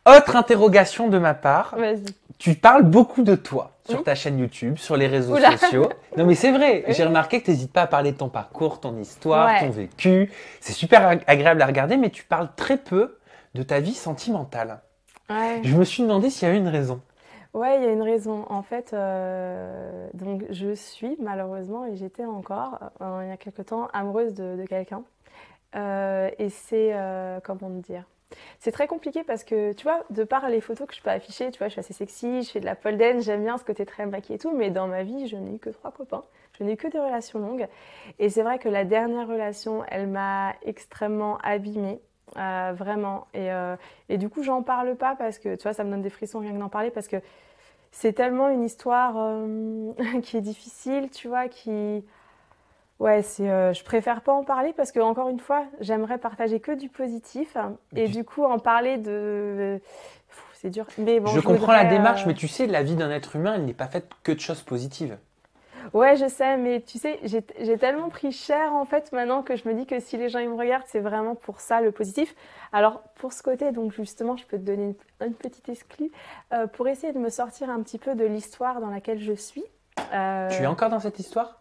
Autre interrogation de ma part. Vas-y. Tu parles beaucoup de toi sur Oui. ta chaîne YouTube, sur les réseaux Oula. sociaux. Non mais c'est vrai, Oui. j'ai remarqué que tu n'hésites pas à parler de ton parcours, ton histoire, Ouais. ton vécu. C'est super agréable à regarder, mais tu parles très peu de ta vie sentimentale. Ouais. Je me suis demandé s'il y avait une raison. Ouais, il y a une raison. En fait, donc je suis malheureusement, et j'étais encore, il y a quelque temps, amoureuse de quelqu'un. Et c'est, comment dire? C'est très compliqué parce que, tu vois, de par les photos que je peux afficher, tu vois, je suis assez sexy, je fais de la pole dance, j'aime bien ce côté très maquillé et tout, mais dans ma vie, je n'ai eu que 3 copains. Je n'ai eu que des relations longues. Et c'est vrai que la dernière relation, elle m'a extrêmement abîmée. Vraiment. Et du coup, j'en parle pas parce que, tu vois, ça me donne des frissons rien que d'en parler parce que c'est tellement une histoire qui est difficile, tu vois, qui... Ouais, je préfère pas en parler parce que, encore une fois, j'aimerais partager que du positif. Mais Et tu- du coup, en parler c'est dur. Mais bon, Je je comprends la voudrais... démarche, mais tu sais, la vie d'un être humain, elle n'est pas faite que de choses positives. Ouais, je sais, mais tu sais, j'ai tellement pris cher, en fait, maintenant que je me dis que si les gens ils me regardent, c'est vraiment pour ça, le positif. Alors, pour ce côté, donc justement, je peux te donner une petite exclue pour essayer de me sortir un petit peu de l'histoire dans laquelle je suis. Tu es Euh, encore dans cette histoire?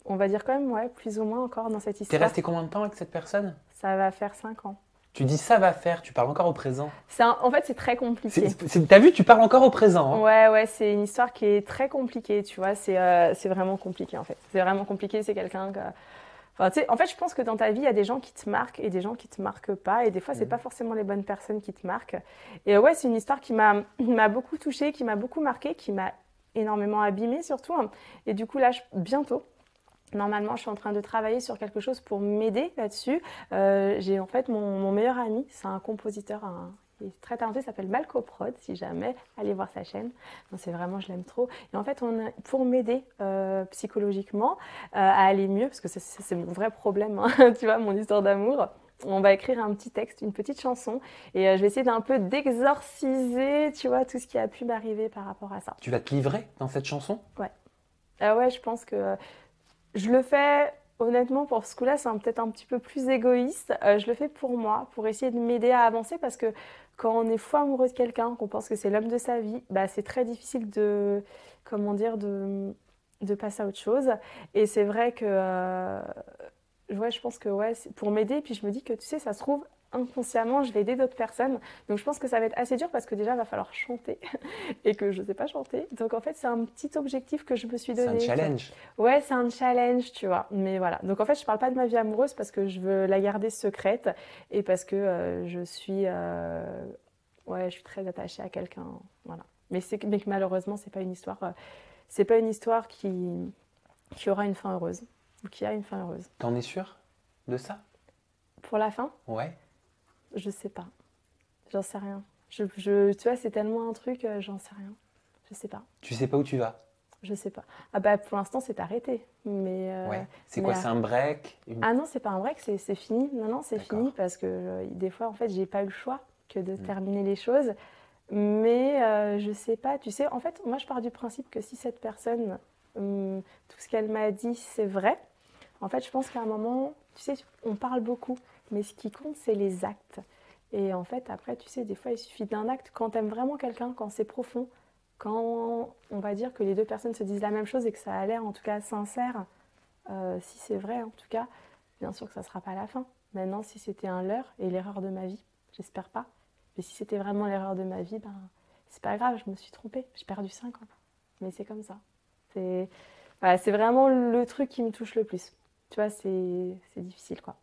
on va dire quand même, ouais, plus ou moins encore dans cette T'es histoire. resté combien de temps avec cette personne? Ça va faire 5 ans. Tu dis ça va faire, tu parles encore au présent. En fait, c'est très compliqué. T'as vu, tu parles encore au présent. Hein. Ouais, ouais, c'est une histoire qui est très compliquée, tu vois. C'est vraiment compliqué, en fait. C'est vraiment compliqué. C'est quelqu'un que... Enfin, tu sais, en fait, je pense que dans ta vie, il y a des gens qui te marquent et des gens qui te marquent pas. Et des fois, c'est pas forcément les bonnes personnes qui te marquent. Et ouais, c'est une histoire qui m'a beaucoup touchée, qui m'a beaucoup marquée, qui m'a énormément abîmée, surtout. Et du coup, là, bientôt, normalement, je suis en train de travailler sur quelque chose pour m'aider là-dessus. J'ai en fait mon meilleur ami, c'est un compositeur, il est très talentueux, il s'appelle Malco Prod, si jamais, allez voir sa chaîne. Non, c'est vraiment, je l'aime trop. Et en fait, pour m'aider psychologiquement à aller mieux, parce que c'est mon vrai problème, hein, tu vois, mon histoire d'amour. On va écrire un petit texte, une petite chanson, et je vais essayer d'un peu d'exorciser, tu vois, tout ce qui a pu m'arriver par rapport à ça. Tu vas te livrer dans cette chanson? Ouais. Ouais, je pense que je le fais, honnêtement, pour ce coup-là, c'est peut-être un petit peu plus égoïste. Je le fais pour moi, pour essayer de m'aider à avancer parce que quand on est fou amoureux de quelqu'un, qu'on pense que c'est l'homme de sa vie, bah, c'est très difficile comment dire, de passer à autre chose. Et c'est vrai que, ouais, je pense que ouais, c'est pour m'aider. Puis je me dis que, tu sais, ça se trouve, inconsciemment, je vais aider d'autres personnes. Donc je pense que ça va être assez dur parce que déjà, il va falloir chanter et que je ne sais pas chanter. Donc en fait, c'est un petit objectif que je me suis C'est donné. un challenge. Ouais, c'est un challenge, tu vois. Mais voilà. Donc en fait, je parle pas de ma vie amoureuse parce que je veux la garder secrète et parce que ouais, je suis très attachée à quelqu'un. Voilà. Mais que malheureusement, c'est pas une histoire qui aura une fin heureuse ou qui a une fin heureuse. T'en es sûr de ça? Pour la fin, Ouais. je sais pas. J'en sais rien. Tu vois, c'est tellement un truc, j'en sais rien. Je sais pas. Tu sais pas où tu vas? Je sais pas. Ah bah pour l'instant c'est arrêté. Ouais. C'est mais quoi? C'est un break? Ah non, c'est pas un break, c'est fini. Non, non, c'est D'accord. fini parce que des fois, en fait, j'ai pas eu le choix que de terminer les choses. Mais je sais pas, tu sais, en fait, moi, je pars du principe que si cette personne, tout ce qu'elle m'a dit, c'est vrai, en fait, je pense qu'à un moment, tu sais, on parle beaucoup, mais ce qui compte, c'est les actes. Et en fait, après, tu sais, des fois, il suffit d'un acte. Quand t'aimes vraiment quelqu'un, quand c'est profond, quand on va dire que les deux personnes se disent la même chose et que ça a l'air, en tout cas, sincère, si c'est vrai, en tout cas, bien sûr que ça ne sera pas la fin. Maintenant, si c'était un leurre et l'erreur de ma vie, j'espère pas. Mais si c'était vraiment l'erreur de ma vie, ben, c'est pas grave, je me suis trompée. J'ai perdu 5 ans. Mais c'est comme ça. Voilà, c'est vraiment le truc qui me touche le plus. Tu vois, c'est difficile, quoi.